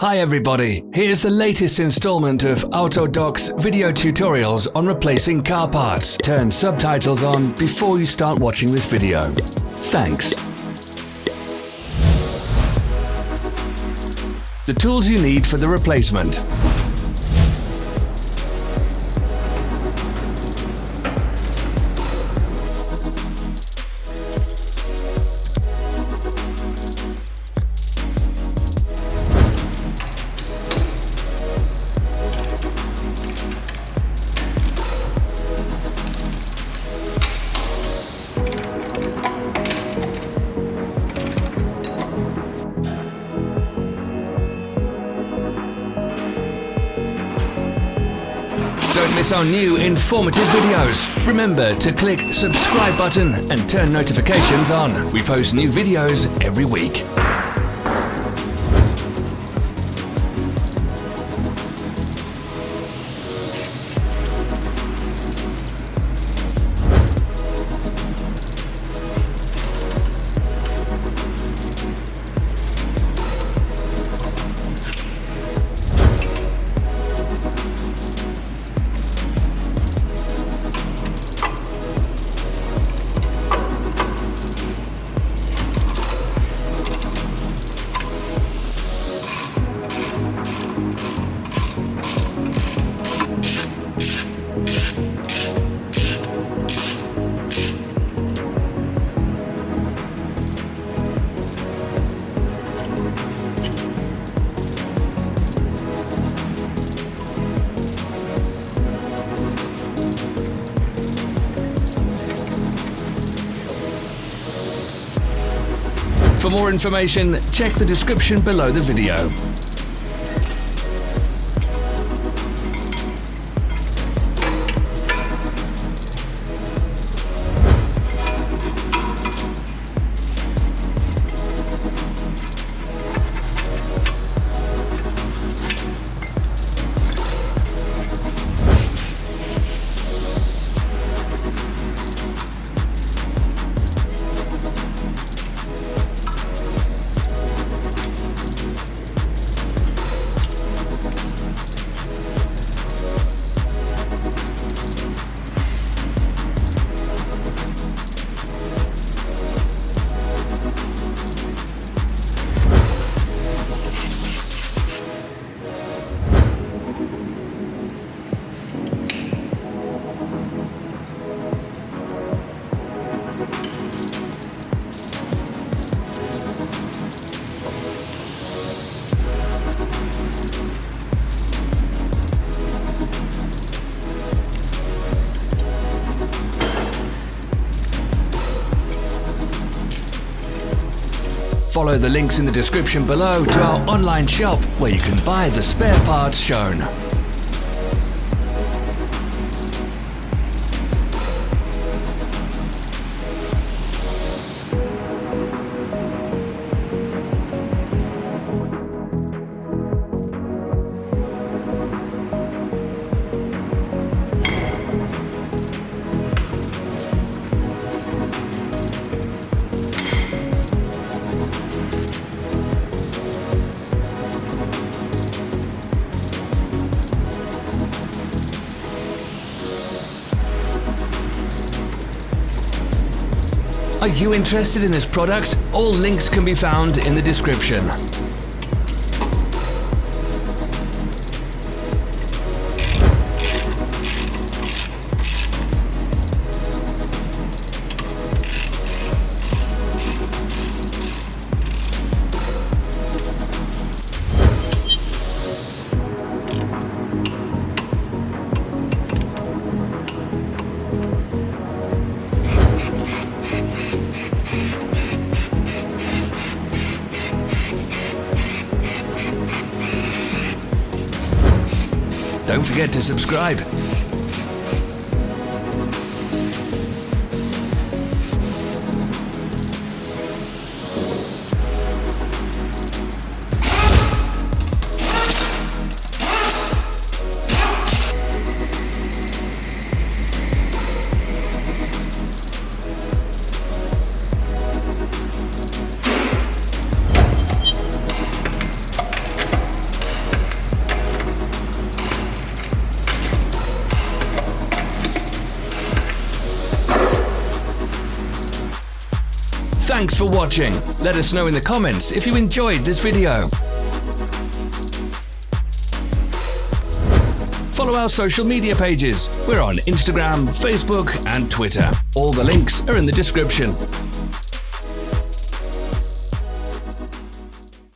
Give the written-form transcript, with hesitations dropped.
Hi everybody, here's the latest installment of Autodoc's video tutorials on replacing car parts. Turn subtitles on before you start watching this video. Thanks. The tools you need for the replacement. Don't miss our new informative videos. Remember to click subscribe button and turn notifications on. We post new videos every week. For more information, check the description below the video. Follow the links in the description below to our online shop where you can buy the spare parts shown. Are you interested in this product? All links can be found in the description. Don't forget to subscribe. Thanks for watching. Let us know in the comments if you enjoyed this video. Follow our social media pages. We're on Instagram, Facebook and Twitter. All the links are in the description.